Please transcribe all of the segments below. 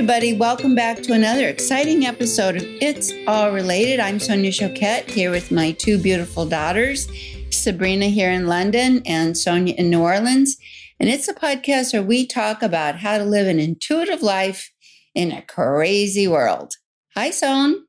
everybody. Welcome back to another exciting episode of It's All Related. I'm Sonia Choquette here with my two beautiful daughters, Sabrina here in London and Sonia in New Orleans. And it's a podcast where we talk about how to live an intuitive life in a crazy world. Hi, Son.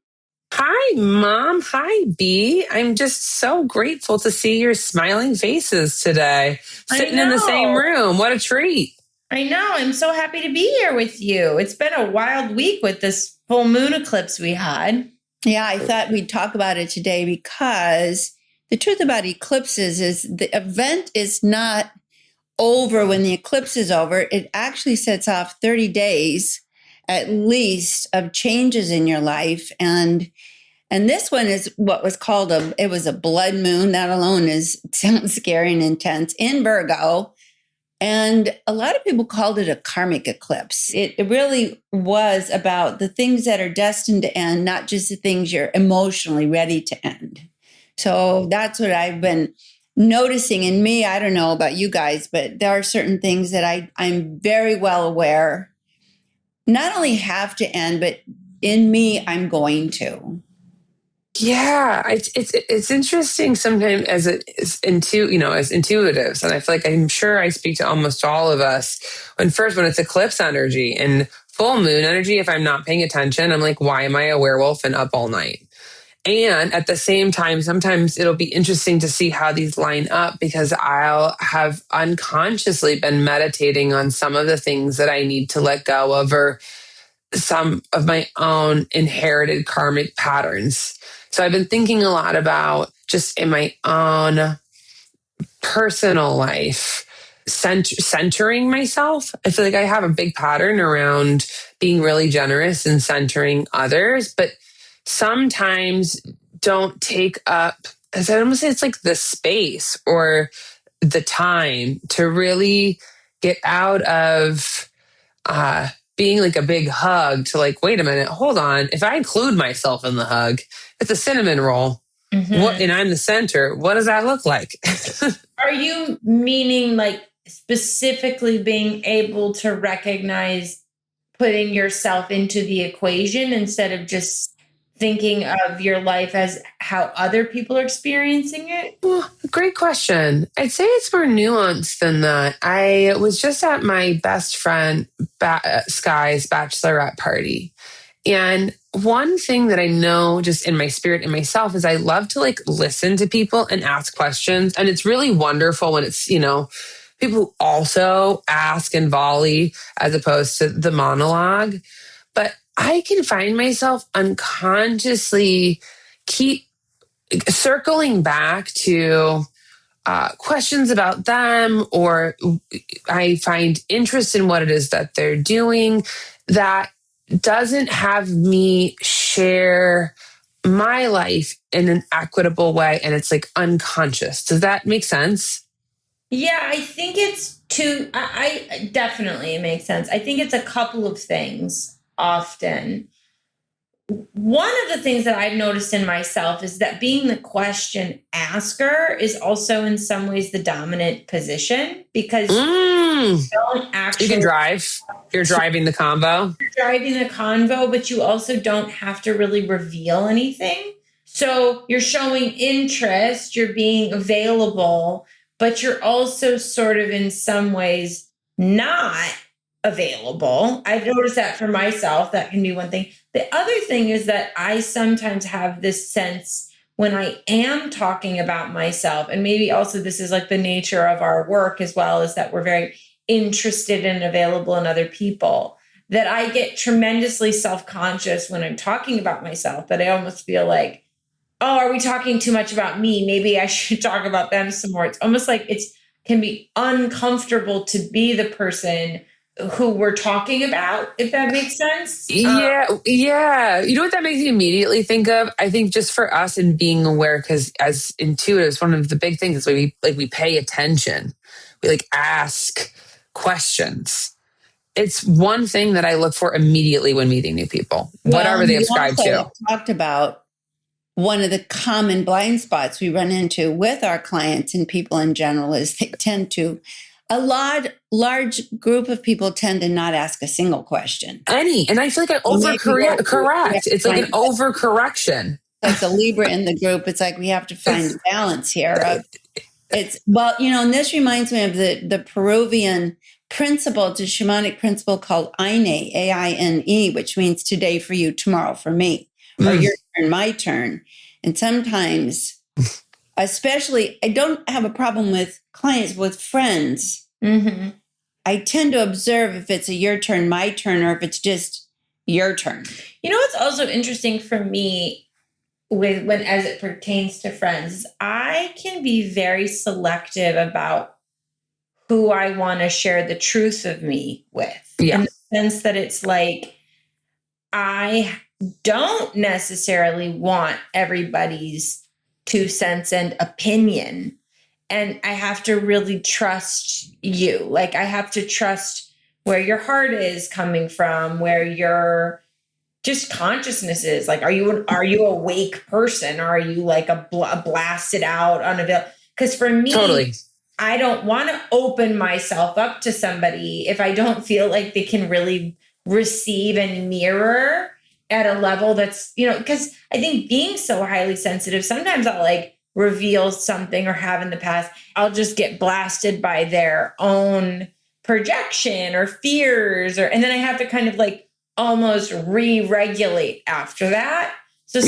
Hi, Mom. Hi, B. I'm just so grateful to see your smiling faces today, sitting in the same room. What a treat. I know. I'm so happy to be here with you. It's been a wild week with this full moon eclipse we had. Yeah, I thought we'd talk about it today because the truth about eclipses is the event is not over when the eclipse is over. It actually sets off 30 days at least of changes in your life. And this one is what was called it was a blood moon. That alone sounds scary and intense in Virgo. And a lot of people called it a karmic eclipse. It really was about the things that are destined to end, not just the things you're emotionally ready to end. So that's what I've been noticing in me. I don't know about you guys, but there are certain things that I'm very well aware not only have to end, but in me, I'm going to. Yeah, it's interesting sometimes as intuitives, and I feel like I'm sure I speak to almost all of us. When it's eclipse energy and full moon energy, if I'm not paying attention, I'm like, why am I a werewolf and up all night? And at the same time, sometimes it'll be interesting to see how these line up because I'll have unconsciously been meditating on some of the things that I need to let go of or some of my own inherited karmic patterns. So I've been thinking a lot about just in my own personal life, centering myself. I feel like I have a big pattern around being really generous and centering others, but sometimes don't take up, as I almost say, it's like the space or the time to really get out of being like a big hug to like, wait a minute, hold on. If I include myself in the hug, it's a cinnamon roll. Mm-hmm. And I'm the center. What does that look like? Are you meaning like specifically being able to recognize putting yourself into the equation instead of just thinking of your life as how other people are experiencing it? Well, great question. I'd say it's more nuanced than that. I was just at my best friend Sky's bachelorette party. And one thing that I know just in my spirit and myself is I love to like listen to people and ask questions. And it's really wonderful when it's, people who also ask and volley as opposed to the monologue. But I can find myself unconsciously keep circling back to questions about them, or I find interest in what it is that they're doing that doesn't have me share my life in an equitable way. And it's like unconscious. Does that make sense? Yeah, I think it's I definitely, it makes sense. I think it's a couple of things often. One of the things that I've noticed in myself is that being the question asker is also in some ways the dominant position because you don't actually... You can drive. You're driving the convo. You're driving the convo, but you also don't have to really reveal anything. So you're showing interest, you're being available, but you're also sort of in some ways not available. I've noticed that for myself. That can be one thing. The other thing is that I sometimes have this sense when I am talking about myself, and maybe also this is like the nature of our work as well, is that we're very interested and available in other people, that I get tremendously self-conscious when I'm talking about myself, that I almost feel like, oh, are we talking too much about me? Maybe I should talk about them some more. It's almost like it can be uncomfortable to be the person who we're talking about, if that makes sense. Yeah. You know what that makes me immediately think of? I think just for us and being aware, because as intuitives, one of the big things is we pay attention. We like ask questions. It's one thing that I look for immediately when meeting new people, whatever they ascribe to. Talked about one of the common blind spots we run into with our clients and people in general is they tend to large group of people tend to not ask a single question. And I feel like I correct. It's like an overcorrection. Like the Libra in the group, it's like we have to find the balance here. And this reminds me of the Peruvian principle, it's a shamanic principle called Aine, Aine, which means today for you, tomorrow for me, or your turn, my turn. And sometimes, especially, I don't have a problem with clients, with friends. Mm-hmm. I tend to observe if it's a your turn, my turn, or if it's just your turn. You know what's also interesting for me when as it pertains to friends, I can be very selective about who I want to share the truth of me with. Yeah. In the sense that it's like, I don't necessarily want everybody's 2 cents and opinion. And I have to really trust you. Like, I have to trust where your heart is coming from, where your just consciousness is. Like, are you a awake person? Or are you like a blasted out, unavailable? Because for me, totally. I don't want to open myself up to somebody if I don't feel like they can really receive and mirror at a level that's, because I think being so highly sensitive, sometimes I'll like reveal something or have in the past, I'll just get blasted by their own projection or fears, and then I have to kind of like almost re-regulate after that. So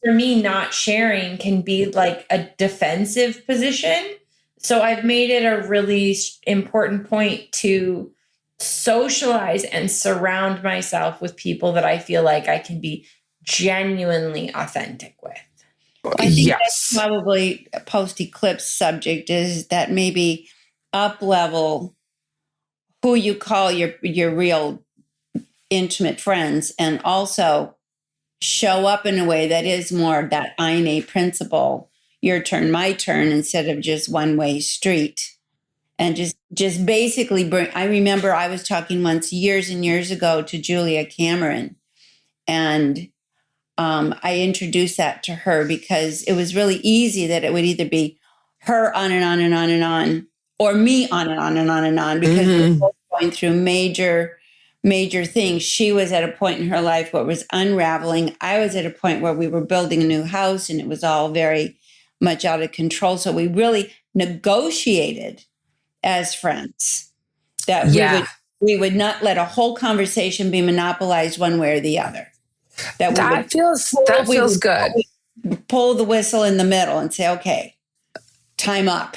for me, not sharing can be like a defensive position. So I've made it a really important point to socialize and surround myself with people that I feel like I can be genuinely authentic with. I think that's probably a post-eclipse subject, is that maybe up-level who you call your real intimate friends, and also show up in a way that is more that Aine principle, your turn, my turn, instead of just one-way street. And just basically bring, I remember I was talking once years and years ago to Julia Cameron, and I introduced that to her because it was really easy that it would either be her on and on and on and on, or me on and on and on and on, because we're both going through major things. She was at a point in her life where it was unraveling. I was at a point where we were building a new house and it was all very much out of control. So we really negotiated as friends that we would not let a whole conversation be monopolized one way or the other. That feels good. Pull the whistle in the middle and say, okay, time up.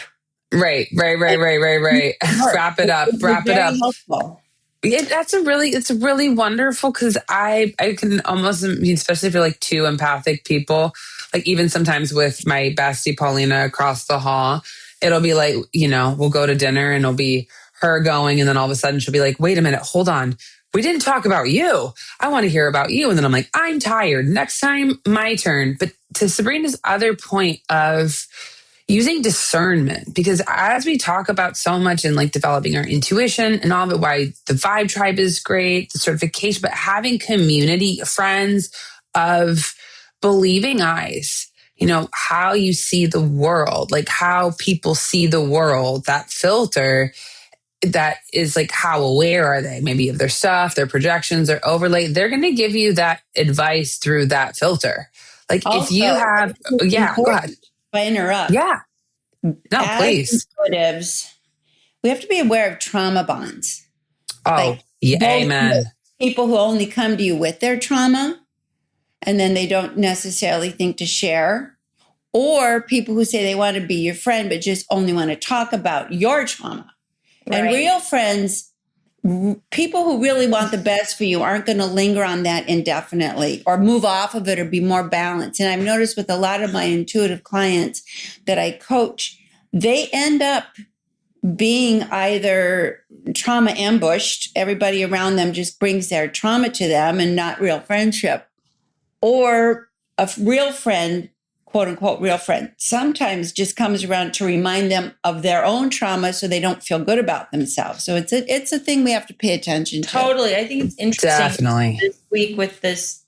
Right. Wrap it up. Helpful. It's really wonderful, because I can almost, especially if you're like two empathic people, like even sometimes with my bestie Paulina across the hall, it'll be like, we'll go to dinner and it'll be her going, and then all of a sudden she'll be like, wait a minute, hold on. We didn't talk about you. I want to hear about you. And then I'm like, I'm tired. Next time, my turn. But to Sabrina's other point of using discernment, because as we talk about so much in like developing our intuition and all of it, why the Vibe Tribe is great, the certification, but having community, friends of believing eyes, how you see the world, like how people see the world, that filter that is like, how aware are they maybe of their stuff, their projections, their overlay. They're going to give you that advice through that filter. Like also, if you have, go ahead. If I interrupt. Yeah. No, please. Intuitives, we have to be aware of trauma bonds. Amen. People who only come to you with their trauma and then they don't necessarily think to share, or people who say they want to be your friend but just only want to talk about your trauma. Right. And real friends, people who really want the best for you, aren't going to linger on that indefinitely or move off of it or be more balanced. And I've noticed with a lot of my intuitive clients that I coach, they end up being either trauma ambushed, everybody around them just brings their trauma to them and not real friendship, or a real friend, quote unquote, real friend, sometimes just comes around to remind them of their own trauma so they don't feel good about themselves. So it's a thing we have to pay attention to. Totally. I think it's interesting. Definitely. This week with this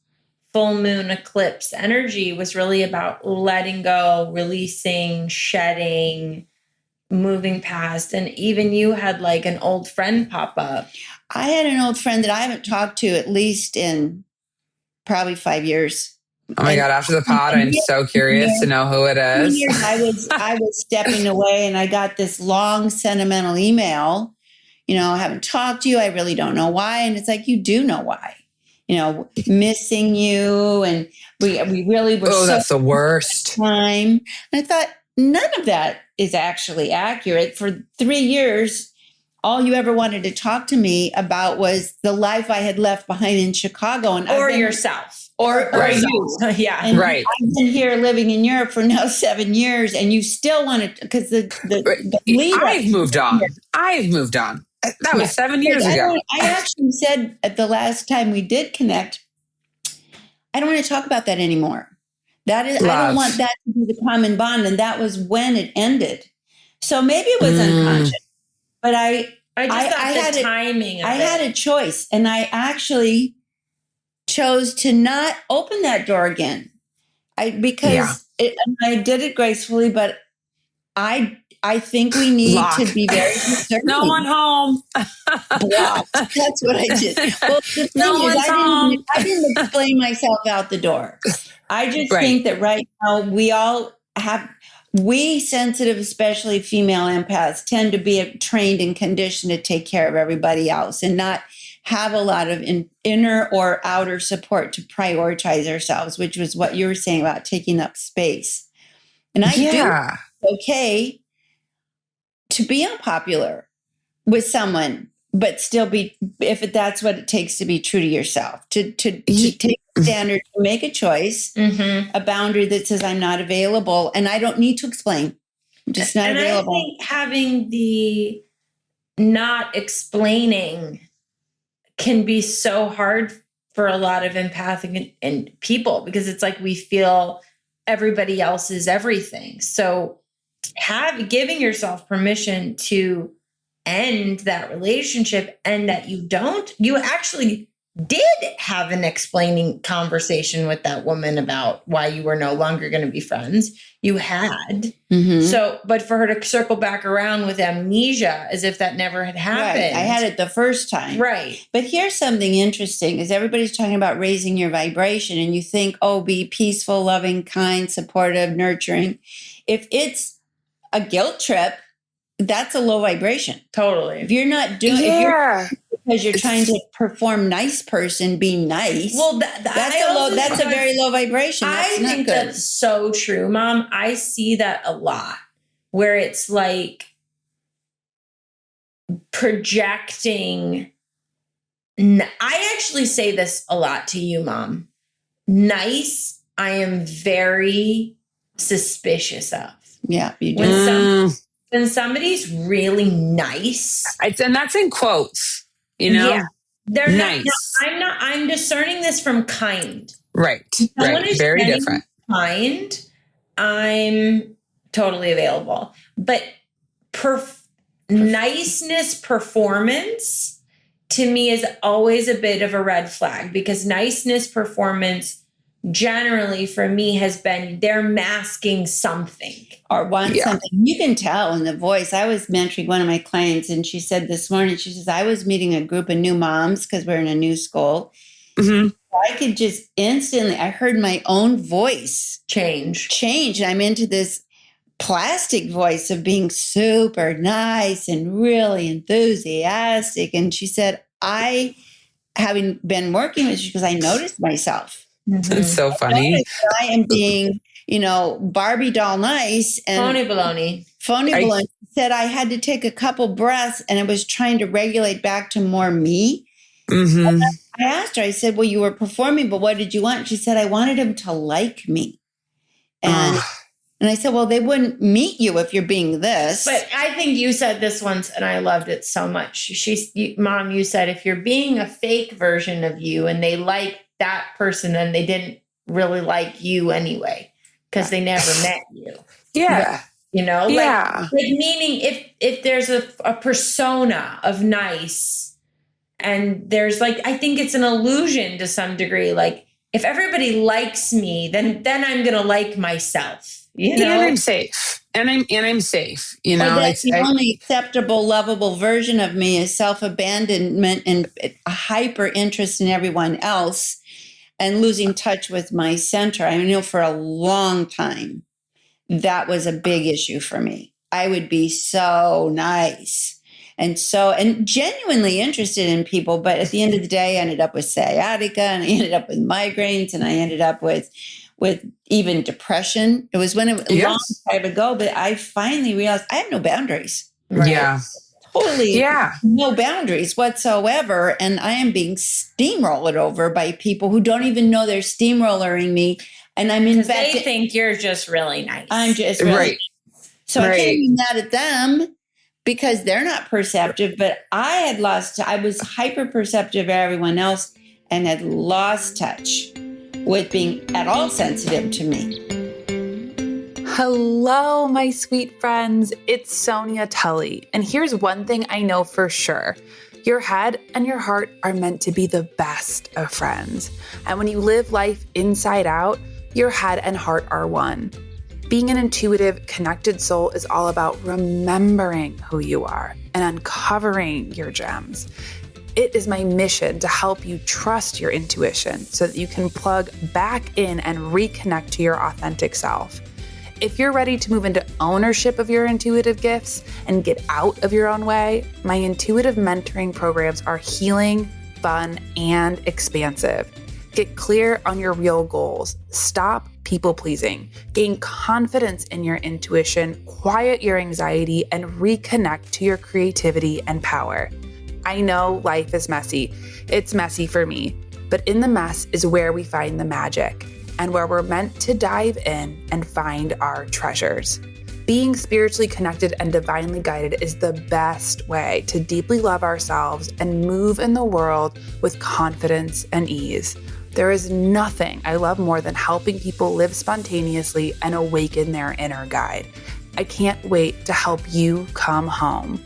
full moon eclipse energy was really about letting go, releasing, shedding, moving past. And even you had like an old friend pop up. I had an old friend that I haven't talked to at least in probably 5 years. Oh my God, after the pod, I'm so curious to know who it is. Years I was stepping away, and I got this long sentimental email. I haven't talked to you. I really don't know why. And it's like, you do know why. Missing you, and we really were. Oh, that's the worst time. And I thought none of that is actually accurate. For 3 years, all you ever wanted to talk to me about was the life I had left behind in Chicago, and yourself. Or you. Yeah. And right. I've been here living in Europe for now 7 years, and you still want to, because the lead I've moved on. That was 7 years ago. I actually said at the last time we did connect, I don't want to talk about that anymore. That is, I don't want that to be the common bond. And that was when it ended. So maybe it was unconscious, but I had the timing. I had a choice, and I actually chose to not open that door again. I did it gracefully, but I think we need to be very discerning. No one home. Blocked. That's what I did. Well, the thing is, I didn't explain myself out the door. I just think that right now we sensitive, especially female empaths, tend to be trained and conditioned to take care of everybody else and not have a lot of inner or outer support to prioritize ourselves, which was what you were saying about taking up space. And I do okay to be unpopular with someone, but still be, if that's what it takes to be true to yourself, to take a standard, to make a choice, a boundary that says I'm not available and I don't need to explain. I'm just not available. I think having the not explaining can be so hard for a lot of empathic and people, because it's like we feel everybody else is everything. So giving yourself permission to end that relationship, and that you actually did have an explaining conversation with that woman about why you were no longer going to be friends. You had. So, but for her to circle back around with amnesia as if that never had happened. Right. I had it the first time. Right. But here's something interesting is everybody's talking about raising your vibration, and you think, be peaceful, loving, kind, supportive, nurturing. If it's a guilt trip, that's a low vibration. Totally. If you're not doing because you're trying to perform nice person, be nice. Well, that's a very low vibration. That's I think that's so true, Mom. I see that a lot where it's like projecting. I actually say this a lot to you, Mom. Nice, I am very suspicious of. Yeah, you do. When somebody's really nice. And that's in quotes, Yeah. They're nice. I'm discerning this from kind. Right. Right. Very different. Kind. I'm totally available. But niceness performance to me is always a bit of a red flag, because niceness performance generally for me has been they're masking something or want something. You can tell in the voice. I was mentoring one of my clients, and she said this morning, she says, I was meeting a group of new moms because we're in a new school. I could just instantly, I heard my own voice change. And I'm into this plastic voice of being super nice and really enthusiastic. And she said, having been working with you, because I noticed myself. It's so funny. I am being, Barbie doll nice and phony baloney. Said I had to take a couple breaths, and I was trying to regulate back to more me. And I asked her, I said, well, you were performing, but what did you want? She said, I wanted him to like me. And I said, well, they wouldn't meet you if you're being this. But I think you said this once, and I loved it so much. Mom, you said, if you're being a fake version of you and they like that person, then they didn't really like you anyway, because they never met you. Yeah. Like meaning if there's a persona of nice, and there's I think it's an illusion to some degree. Like if everybody likes me, then I'm going to like myself. you And I'm know? safe. And I'm safe. You Or know, that the only acceptable, lovable version of me is self-abandonment and a hyper interest in everyone else and losing touch with my center. I know for a long time that was a big issue for me. I would be so nice and genuinely interested in people, but at the end of the day, I ended up with sciatica and I ended up with migraines and I ended up with even depression. It was a long yes. time ago, but I finally realized I have no boundaries. Right. Yeah. Totally Yeah. no boundaries whatsoever. And I am being steamrolled over by people who don't even know they're steamrolling me. And I'm Because they invested. think you're just really nice. I'm just really. Right. So I can't Right. be mad at them because they're not perceptive, but I was hyper perceptive of everyone else and had lost touch with being at all sensitive to me. Hello, my sweet friends. It's Sonia Tully. And here's one thing I know for sure. Your head and your heart are meant to be the best of friends. And when you live life inside out, your head and heart are one. Being an intuitive, connected soul is all about remembering who you are and uncovering your gems. It is my mission to help you trust your intuition so that you can plug back in and reconnect to your authentic self. If you're ready to move into ownership of your intuitive gifts and get out of your own way, my intuitive mentoring programs are healing, fun, and expansive. Get clear on your real goals. Stop people pleasing. Gain confidence in your intuition, quiet your anxiety, and reconnect to your creativity and power. I know life is messy. It's messy for me, but in the mess is where we find the magic and where we're meant to dive in and find our treasures. Being spiritually connected and divinely guided is the best way to deeply love ourselves and move in the world with confidence and ease. There is nothing I love more than helping people live spontaneously and awaken their inner guide. I can't wait to help you come home.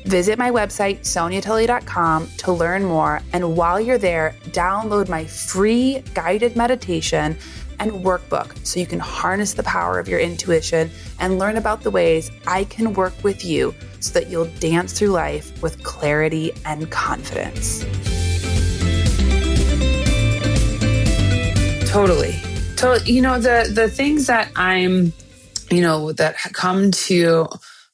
Visit my website, soniatully.com, to learn more. And while you're there, download my free guided meditation and workbook so you can harness the power of your intuition and learn about the ways I can work with you so that you'll dance through life with clarity and confidence. Totally. You know, the things that that come to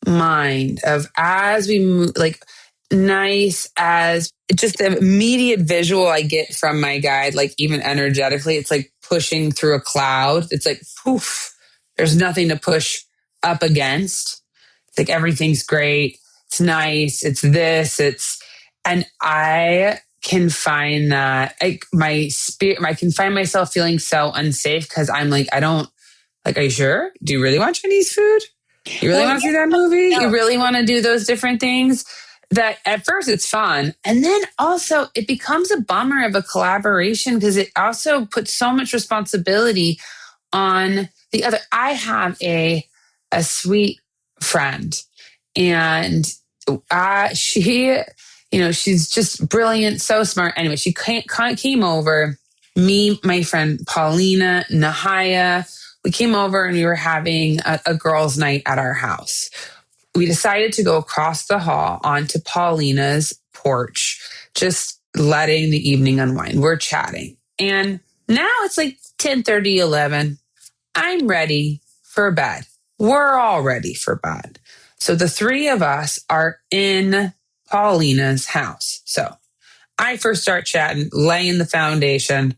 mind of as we move, like nice as just the immediate visual I get from my guide, like even energetically, it's like pushing through a cloud. It's like, poof, there's nothing to push up against. It's like everything's great. It's nice. And I can find that my spirit, I can find myself feeling so unsafe because I'm like, are you sure? Do you really want Chinese food? You really want to see that movie? No. You really want to do those different things? That at first it's fun. And then also it becomes a bummer of a collaboration because it also puts so much responsibility on the other. I have a sweet friend and she, she's just brilliant, so smart. Anyway, she came over, me, my friend Paulina, Nahaya, we came over and we were having a girls' night at our house. We decided to go across the hall onto Paulina's porch, just letting the evening unwind. We're chatting. And now it's like 10:30, 11. I'm ready for bed. We're all ready for bed. So the three of us are in Paulina's house. So I first start chatting, laying the foundation.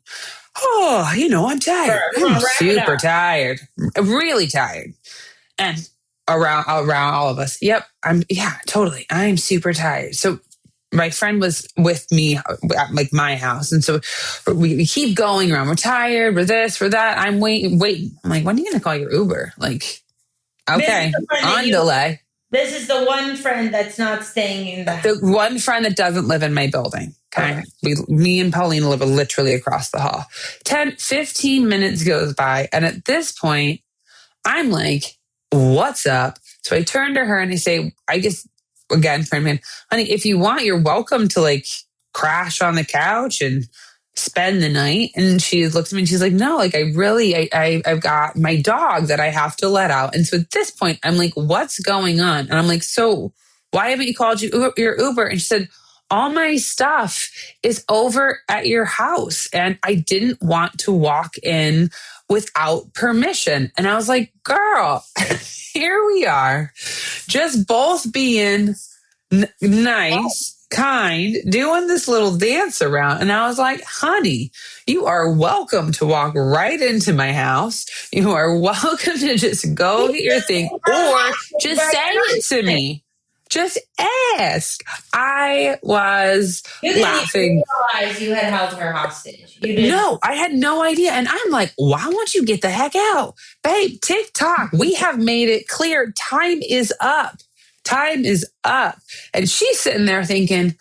Oh, I'm tired. I'm super tired, really tired. And around all of us. Yep. Totally. I'm super tired. So my friend was with me at like my house. And so we keep going around. We're tired. We're this, we're that. I'm waiting. I'm like, when are you going to call your Uber? Like, okay, on delay. This is the one friend that's not staying in the house. The one friend that doesn't live in my building. Okay. Me and Paulina live literally across the hall. 15 minutes goes by. And at this point, I'm like, what's up? So I turn to her and I say, I guess, again, friend, honey, if you want, you're welcome to like crash on the couch and spend the night? And she looks at me and she's like, no, like I've got my dog that I have to let out. And so at this point, I'm like, what's going on? And I'm like, so why haven't you called your Uber? And she said, all my stuff is over at your house. And I didn't want to walk in without permission. And I was like, girl, here we are, just both being nice, kind, doing this little dance around. And I was like, honey, you are welcome to walk right into my house. You are welcome to just go get your thing or just say it to me. Just ask. I was laughing. Realize you had held her hostage. You didn't. No, I had no idea. And I'm like, why won't you get the heck out? Babe, TikTok, we have made it clear. Time is up. Time is up. And she's sitting there thinking,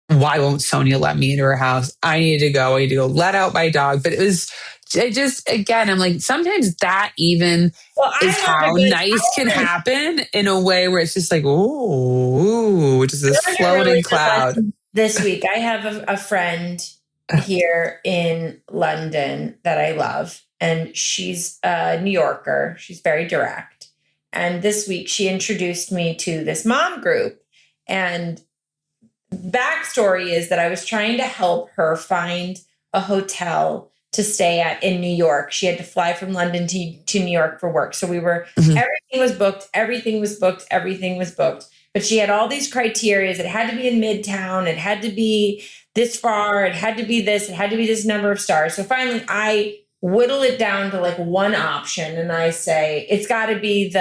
why won't Sonia let me into her house? I need to go. I need to go let out my dog. But again, I'm like, sometimes that even is how nice can happen in a way where it's just like, ooh, just this floating cloud. This week, I have a friend here in London that I love, and she's a New Yorker. She's very direct. And this week, she introduced me to this mom group. And backstory is that I was trying to help her find a hotel to stay at in New York. She had to fly from London to New York for work. So we were, everything was booked. But she had all these criteria. It had to be in Midtown. It had to be this far. It had to be this. It had to be this number of stars. So finally, I whittle it down to like one option. And I say, it's got to be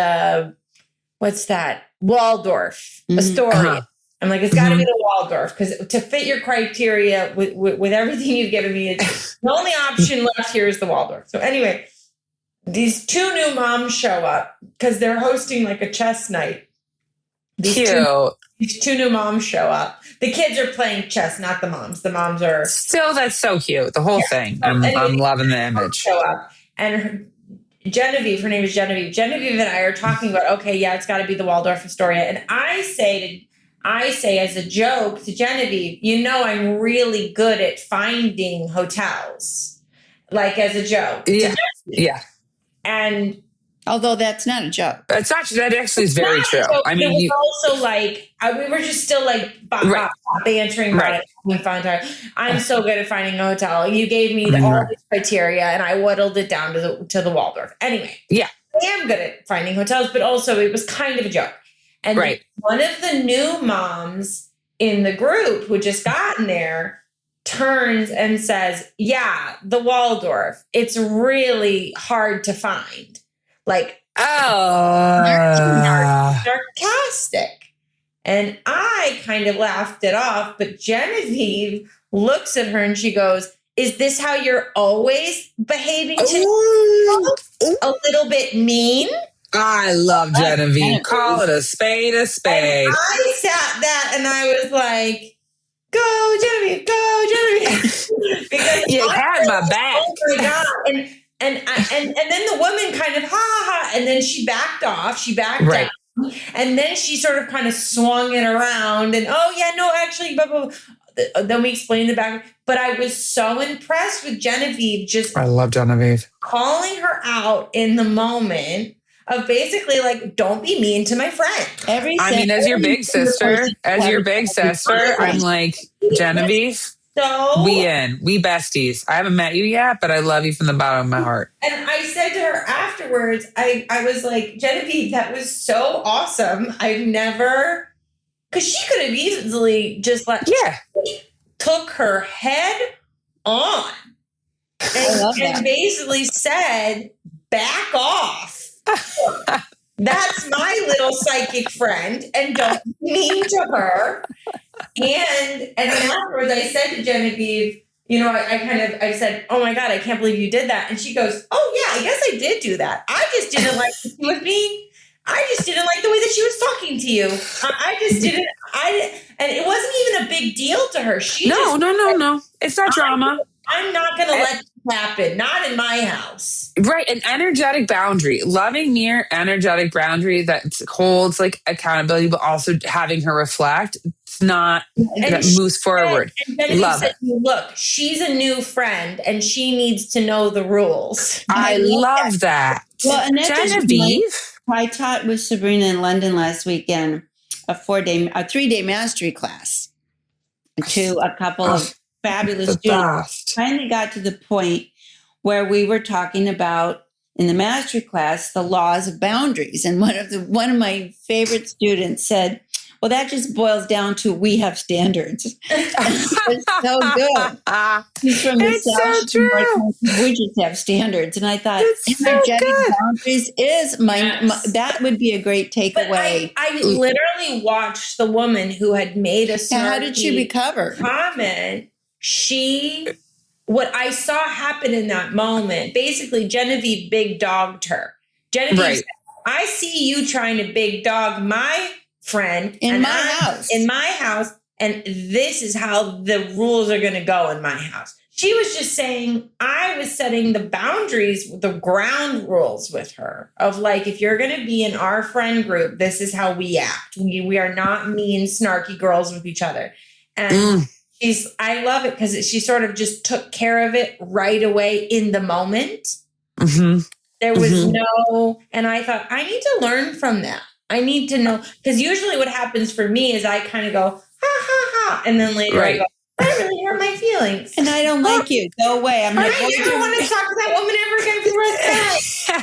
what's that? Waldorf, Astoria. I'm like, it's got to be the Waldorf, because to fit your criteria with everything you've given me, the only option left here is the Waldorf. So anyway, these two new moms show up because they're hosting like a chess night. These two new moms show up. The kids are playing chess, not the moms. The moms are still. That's so cute. The whole thing. I'm loving the image. Show up, and Genevieve, her name is Genevieve. Genevieve and I are talking about, okay, yeah, it's got to be the Waldorf Astoria, and I say as a joke to Genevieve, I'm really good at finding hotels, like as a joke. Yeah. And although that's not a joke. It's not, that actually is very true. I mean, it was also like, we were just still like answering about it. I'm so good at finding a hotel. You gave me all these criteria and I whittled it down to the Waldorf. Anyway. Yeah. I am good at finding hotels, but also it was kind of a joke. And one of the new moms in the group who just gotten there turns and says, yeah, the Waldorf, it's really hard to find. Like, sarcastic. And I kind of laughed it off, but Genevieve looks at her and she goes, is this how you're always behaving to a little bit mean? I love Genevieve. Call it a spade a spade. And I sat that and I was like, go Genevieve. Because you had my back. Oh my God. And then the woman kind of ha, and then she backed off. She backed down. And then she sort of kind of swung it around and actually, blah, blah, blah. Then we explained the back. But I was so impressed with Genevieve. I love Genevieve. Calling her out in the moment of basically like, don't be mean to my friend. As your big sister, I'm like, Genevieve, we besties. I haven't met you yet, but I love you from the bottom of my heart. And I said to her afterwards, I was like, Genevieve, that was so awesome. I've never, because she could have easily just took her head on and basically said, back off. That's my little psychic friend, and don't be mean to her. And then afterwards, I said to Genevieve, I said, oh my God, I can't believe you did that. And she goes, oh yeah, I guess I did do that. I just didn't like what she was being. I just didn't like the way that she was talking to you. I just didn't. And it wasn't even a big deal to her. No. It's not drama. I'm not going to let you happen. Not in my house. Right. An energetic boundary, loving near energetic boundary that holds like accountability, but also having her reflect. It's not that moves forward. Genevieve Love said, it. look, she's a new friend and she needs to know the rules. I love that. Well, and that Genevieve. I taught with Sabrina in London last weekend a 3-day mastery class to a couple of fabulous students. Finally got to the point where we were talking about in the mastery class the laws of boundaries, and one of my favorite students said, "Well, that just boils down to we have standards." It's so good. He's from the South. So true. We just have standards, and I thought energetic boundaries is that would be a great takeaway. I literally watched the woman who had made a snarky how did she recover? Comment. What I saw happen in that moment, basically Genevieve big dogged her. Genevieve said, I see you trying to big dog my friend in my house. And this is how the rules are going to go in my house. She was just saying, I was setting the boundaries, the ground rules with her of like, if you're going to be in our friend group, this is how we act. We are not mean, snarky girls with each other. And I love it because she sort of just took care of it right away in the moment. Mm-hmm. There was and I thought, I need to learn from that. I need to know, because usually what happens for me is I kind of go, ha, ha, ha. And then later I go, that really hurt my feelings. And I don't like you. Go away. I never want to talk to that woman ever again for the rest of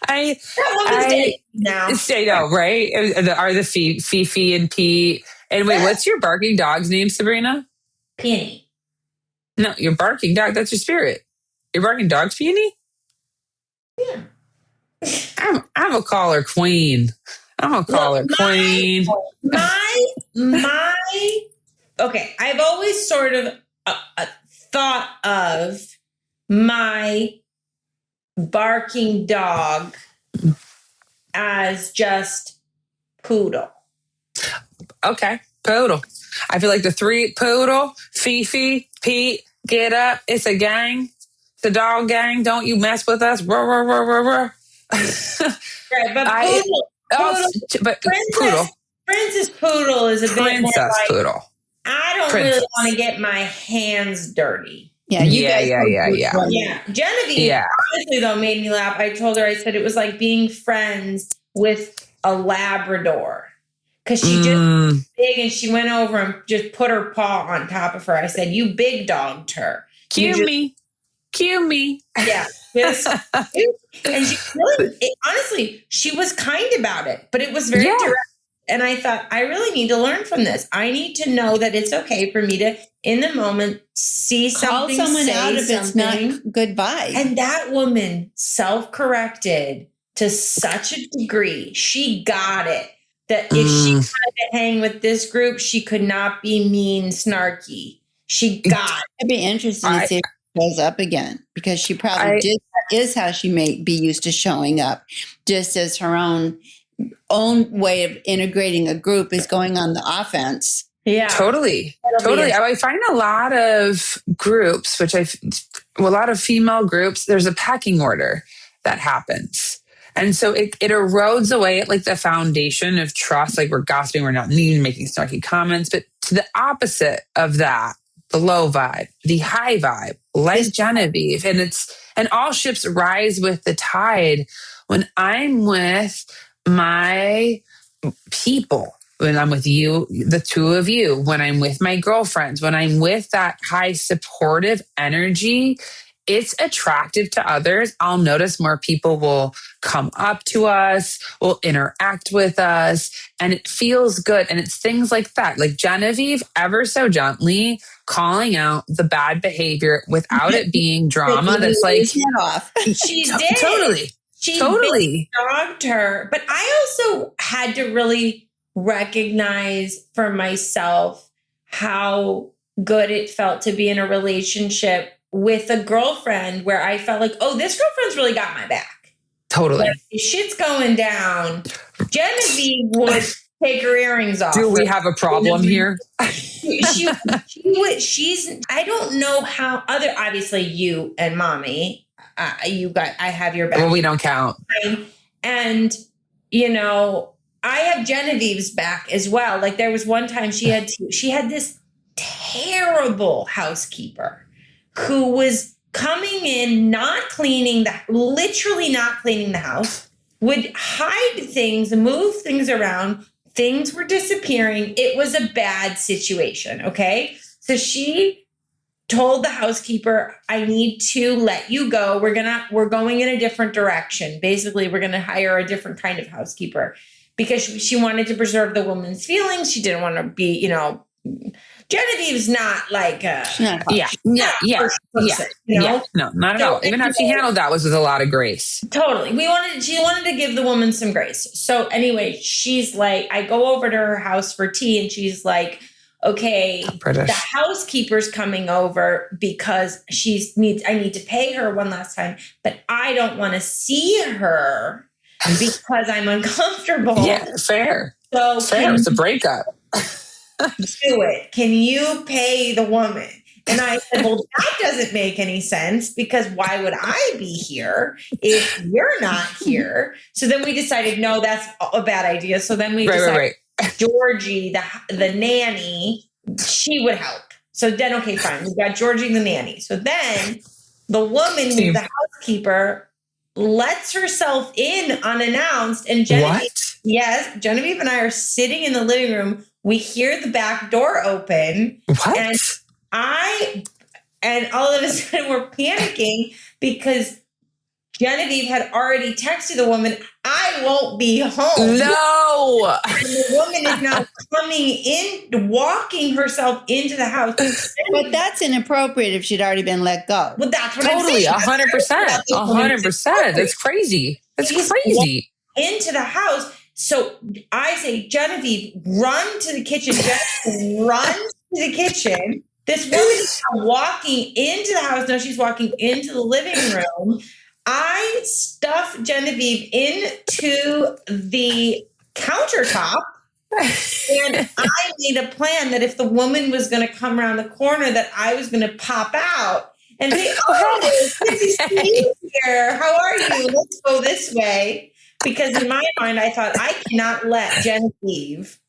that woman's dating now. I know, right? Are the Fifi and Pete. And wait, what's your barking dog's name, Sabrina? Peony. No, your barking dog, that's your spirit. Your barking dog's Peony? Yeah. I'm gonna call her Queen. Queen. Okay, I've always sort of thought of my barking dog as just Poodle. Okay, Poodle. I feel like the three, Poodle, Fifi, Pete, get up. It's a gang. It's a dog gang. Don't you mess with us. Roar, roar, roar, roar, roar. Right, but Poodle. Princess Poodle is a bit more like, Poodle. I don't really want to get my hands dirty. Yeah, Yeah. Genevieve, honestly, though, made me laugh. I told her, I said it was like being friends with a Labrador. Because she just big and she went over and just put her paw on top of her. I said, you big dogged her. Cue me. Yeah. And she really, honestly, she was kind about it, but it was very direct. And I thought, I really need to learn from this. I need to know that it's okay for me to, in the moment, see something, call someone out if something. It's not goodbye. And that woman self-corrected to such a degree. She got it. That if she tried to hang with this group, she could not be mean, snarky. She got it. It'd be interesting to see if she goes up again, because she probably is how she may be used to showing up, just as her own way of integrating a group is going on the offense. Yeah, totally. I find a lot of groups, a lot of female groups, there's a pecking order that happens. And so it erodes away at like the foundation of trust. Like we're gossiping, we're not mean, making snarky comments, but to the opposite of that, the low vibe, the high vibe, like Genevieve. And all ships rise with the tide. When I'm with my people, when I'm with you, the two of you, when I'm with my girlfriends, when I'm with that high supportive energy, it's attractive to others. I'll notice more people will come up to us, will interact with us, and it feels good. And it's things like that, like Genevieve ever so gently calling out the bad behavior without it being drama. That's like, she did. Totally. She dogged her. But I also had to really recognize for myself how good it felt to be in a relationship with a girlfriend where I felt like, oh, this girlfriend's really got my back. Totally. Like, if shit's going down, Genevieve would take her earrings off. Do we have a problem here? She's, I don't know how other, obviously you and mommy, I have your back. Well, we don't count. And, you know, I have Genevieve's back as well. Like there was one time she had this terrible housekeeper who was coming in, literally not cleaning the house, would hide things, move things around. Things were disappearing. It was a bad situation. Okay. So she told the housekeeper, I need to let you go. We're going in a different direction. Basically, we're going to hire a different kind of housekeeper because she wanted to preserve the woman's feelings. She didn't want to be, you know, Genevieve's not like no, not at all. Even how she handled that was with a lot of grace. Totally. She wanted to give the woman some grace. So anyway, she's like, I go over to her house for tea and she's like, okay, the housekeeper's coming over because I need to pay her one last time, but I don't want to see her because I'm uncomfortable. Yeah, fair. So fair. It's a breakup. Do it. Can you pay the woman? And I said, well, that doesn't make any sense because why would I be here if you're not here? So then we decided, no, that's a bad idea. So then we decided Georgie, the nanny, she would help. So then, okay, fine. We got Georgie the nanny. So then the woman, the housekeeper, lets herself in unannounced. And Genevieve and I are sitting in the living room. We hear the back door open. What? And all of a sudden we're panicking because Genevieve had already texted the woman, I won't be home. No. And the woman is now coming in, walking herself into the house. But that's inappropriate if she'd already been let go. Well, that's what I'm saying. 100%. 100%. That's crazy. That's crazy. Into the house. So I say, Genevieve, run to the kitchen. Genevieve runs to the kitchen. This woman is walking into the house. Now she's walking into the living room. I stuff Genevieve into the countertop. And I made a plan that if the woman was going to come around the corner, that I was going to pop out and say, oh, good to see you here. How are you? Let's go this way. Because in my mind, I thought I cannot let Genevieve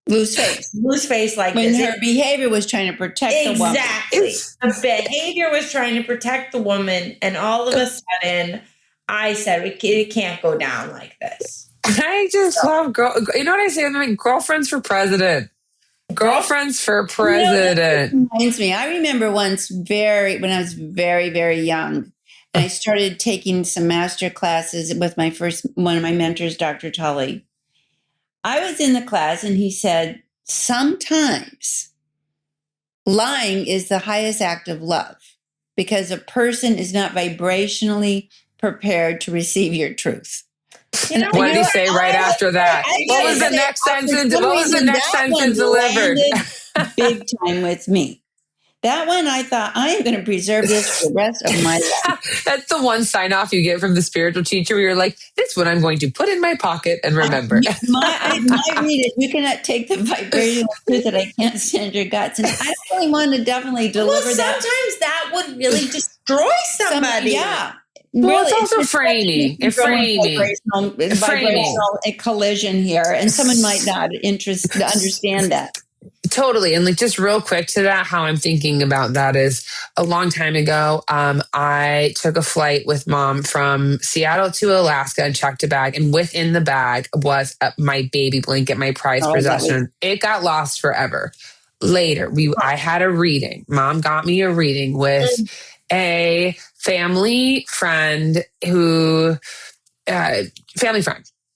lose face like when this. Her behavior was trying to protect the woman. Exactly. The behavior was trying to protect the woman. And all of a sudden, I said, it can't go down like this. I just love, you know what I say? I'm like, girlfriends for president. Girlfriends for president. You know, reminds me, I remember once when I was very, very young, and I started taking some master classes with one of my mentors, Dr. Tully. I was in the class and he said, sometimes lying is the highest act of love because a person is not vibrationally prepared to to your truth. What did he say right after that? What was the next sentence? What was the next sentence delivered? Big time with me. That one, I thought, I am going to preserve this for the rest of my life. That's the one sign off you get from the spiritual teacher where you're like, this is what I'm going to put in my pocket and remember. My read it. You cannot take the vibration of truth that I can't stand your guts. And I really want to definitely deliver that. Sometimes that would really destroy somebody. Yeah. Well, it's also framing. Vibrational collision here. And someone might not understand that. Totally. And like just real quick to that, how I'm thinking about that is a long time ago, I took a flight with mom from Seattle to Alaska and checked a bag. And within the bag was my baby blanket, my prized possession. It got lost forever. Later, I had a reading. Mom got me a reading with a family friend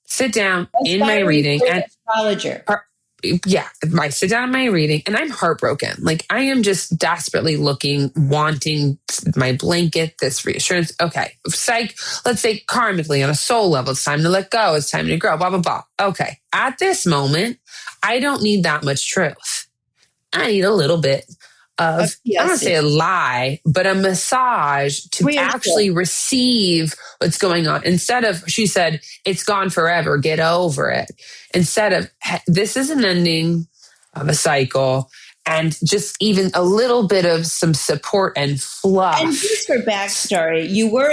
sit down in my reading and astrologer. I sit down in my reading and I'm heartbroken. Like I am just desperately wanting my blanket, this reassurance. Okay. Psych, let's say karmically on a soul level, it's time to let go. It's time to grow, blah, blah, blah. Okay. At this moment, I don't need that much truth. I need a little bit of, I don't want to Yes, say a lie, but a massage to actually receive what's going on. Instead of, she said, it's gone forever, get over it. Instead of, this is an ending of a cycle, and just even a little bit of some support and fluff. And just for backstory, you were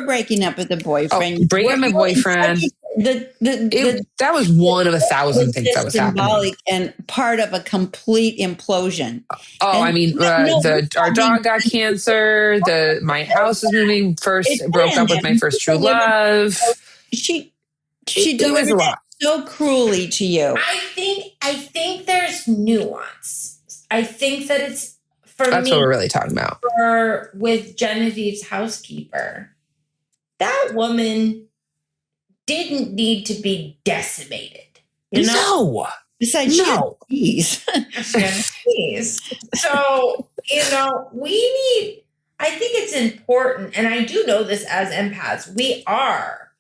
breaking up with a boyfriend. Oh, breaking up my boyfriend. That was one of 1,000 things that was symbolic happening. and part of a complete implosion. Oh, And I mean, our dog got cancer. My house was moving. First, broke up with my first true love. She It was delivered a that lot. so cruelly to you. I think there's nuance. I think that it's That's what we're really talking about. With Genevieve's housekeeper, that woman didn't need to be decimated. You know? No. Besides, Genevieve. So, I think it's important, and I do know this as empaths, we are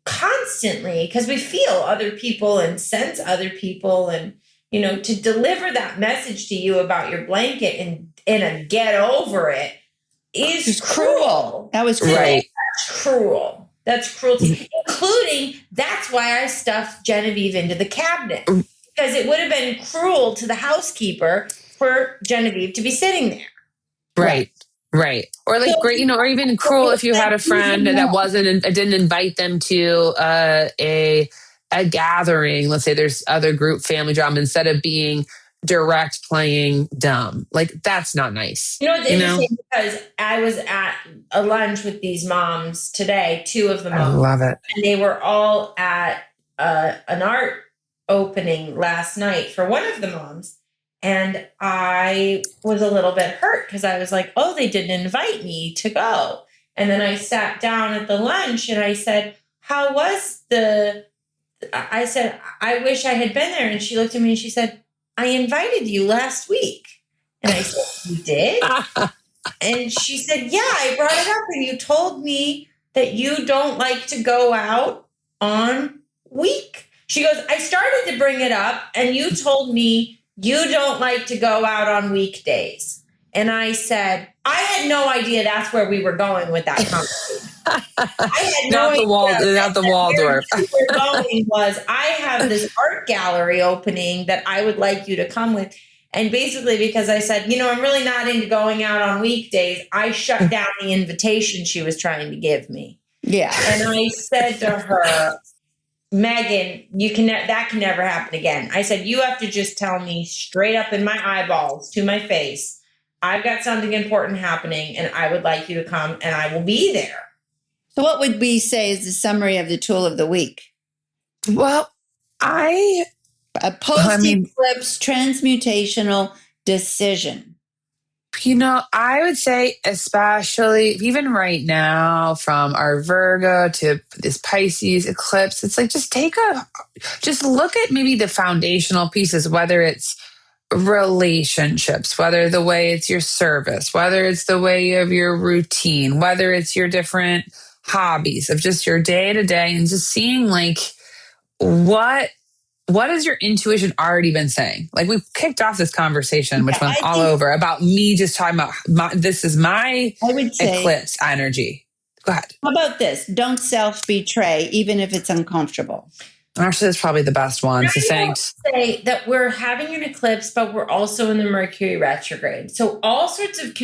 constantly, because we feel other people and sense other people, and to deliver that message to you about your blanket and a get over it is cruel. That was cruel. Right. That's cruel. That's cruelty. Including, that's why I stuffed Genevieve into the cabinet, because it would have been cruel to the housekeeper for Genevieve to be sitting there. Right. Or like great, or even cruel if you had a friend that didn't invite them to a gathering. Let's say there's other group family drama, instead of being direct, playing dumb. Like, that's not nice. It's interesting because I was at a lunch with these moms today, two of the moms. I love it. And they were all at an art opening last night for one of the moms. And I was a little bit hurt because I was like, oh, they didn't invite me to go. And then I sat down at the lunch and I said, I said, I wish I had been there. And she looked at me and she said, I invited you last week. And I said, you did? And she said, yeah, I brought it up. And you told me that you don't like to go out on week. She goes, I started to bring it up and you told me you don't like to go out on weekdays. And I said, I had no idea that's where we were going with that conversation. I had no idea. Not the Waldorf. Where we were going was, I have this art gallery opening that I would like you to come with. And basically, because I said, I'm really not into going out on weekdays, I shut down the invitation she was trying to give me. Yeah. And I said to her, Megan, that can never happen again. I said, you have to just tell me straight up in my eyeballs to my face, I've got something important happening and I would like you to come and I will be there. So what would we say is the summary of the tool of the week? Well, a post-eclipse transmutational decision. I would say, especially even right now, from our Virgo to this Pisces eclipse, it's like just look at maybe the foundational pieces, whether it's relationships, whether the way it's your service, whether it's the way of your routine, whether it's your different hobbies of just your day to day, and just seeing like what has your intuition already been saying? Like, we've kicked off this conversation, which went all over about me just talking about this is my eclipse energy. Go ahead. How about this? Don't self-betray, even if it's uncomfortable. Actually, that's probably the best one. So say that we're having an eclipse, but we're also in the Mercury retrograde. So all sorts of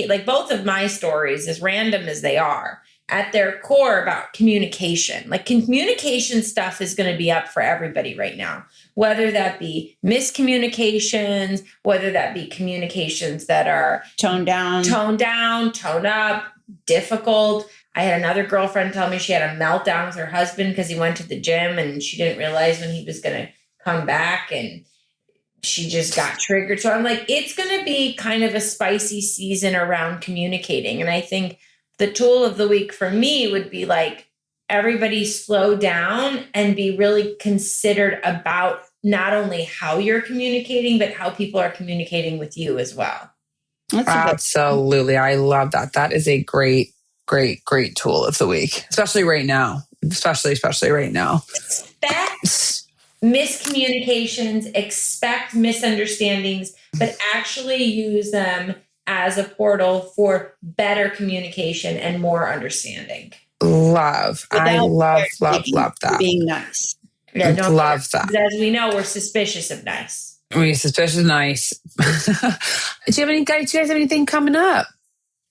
like both of my stories, as random as they are, at their core about communication. Like, communication stuff is going to be up for everybody right now, whether that be miscommunications, whether that be communications that are toned down, tone up, difficult. I had another girlfriend tell me she had a meltdown with her husband because he went to the gym and she didn't realize when he was going to come back, and she just got triggered. So I'm like, it's going to be kind of a spicy season around communicating. And I think the tool of the week for me would be like, everybody slow down and be really considered about not only how you're communicating, but how people are communicating with you as well. Absolutely. I love that. That is a great tool of the week, especially right now. Especially right now. miscommunications, expect misunderstandings, but actually use them as a portal for better communication and more understanding. Love. I love that. Being nice. Yeah, don't love that. As we know, we're suspicious of nice. We're suspicious of nice. Do you guys have anything coming up?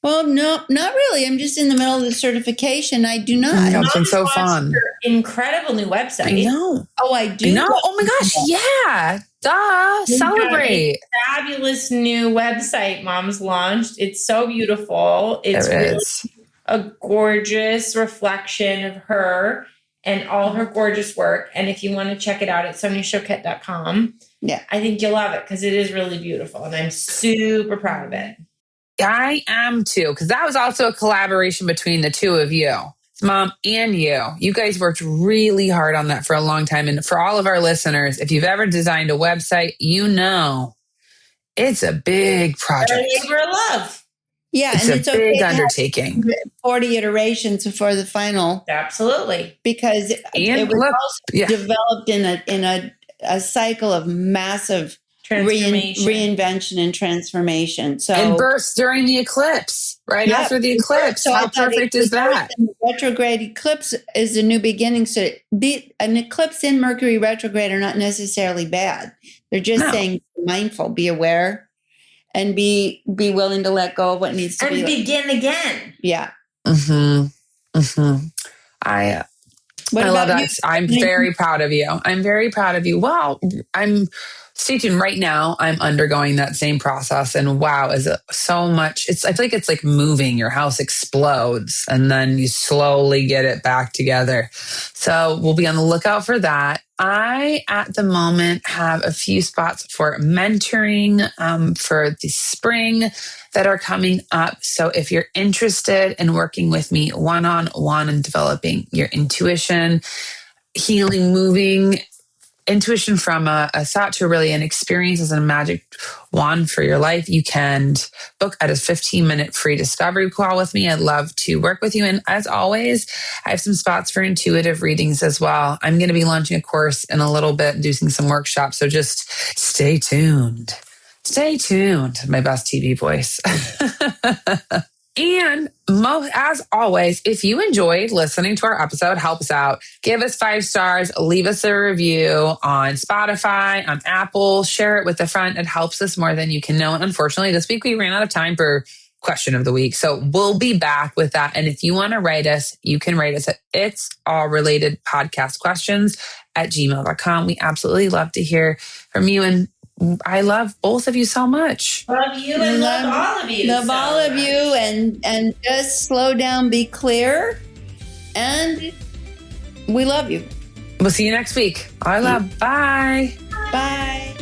Well, no, not really. I'm just in the middle of the certification. I do not. It's been so fun. Incredible new website. I know. Oh, I do. Oh my gosh. Yeah. Duh. Celebrate. Fabulous new website Mom's launched. It's so beautiful. It's really a gorgeous reflection of her and all her gorgeous work. And if you want to check it out, it's soniachoquette.com. Yeah. I think you'll love it because it is really beautiful. And I'm super proud of it. I am too, because that was also a collaboration between the two of you, Mom and you. You guys worked really hard on that for a long time. And for all of our listeners, if you've ever designed a website, you know it's a big project. A labor of love. Yeah, it's a big undertaking. 40 iterations before the final. Absolutely. Because it was also developed in a cycle of massive reinvention and transformation. So and births during the eclipse, right after the eclipse. So how perfect is that? Retrograde eclipse is a new beginning. So an eclipse in Mercury retrograde are not necessarily bad. They're just saying be mindful, be aware, and be willing to let go of what needs to be. And begin again. Yeah. Mm-hmm. Mm-hmm. I love that. I'm very proud of you. I'm very proud of you. Wow. Stay tuned. Right now, I'm undergoing that same process. And wow, is it so much? I feel like it's like moving. Your house explodes and then you slowly get it back together. So we'll be on the lookout for that. I, at the moment, have a few spots for mentoring for the spring that are coming up. So if you're interested in working with me one-on-one and developing your intuition, healing, moving, intuition from a thought to really an experience as a magic wand for your life, you can book at a 15-minute free discovery call with me. I'd love to work with you. And as always, I have some spots for intuitive readings as well. I'm going to be launching a course in a little bit and doing some workshops. So just stay tuned. Stay tuned. My best TV voice. And as always, if you enjoyed listening to our episode, help us out. Give us 5 stars, leave us a review on Spotify, on Apple, share it with a friend. It helps us more than you can know. And unfortunately, this week we ran out of time for question of the week. So we'll be back with that. And if you want to write us, you can write us at It's All Related Podcast Questions at gmail.com. We absolutely love to hear from you. And I love both of you so much. Love you and love all of you. Love all of you and just slow down, be clear. And we love you. We'll see you next week. I love. Bye. Bye.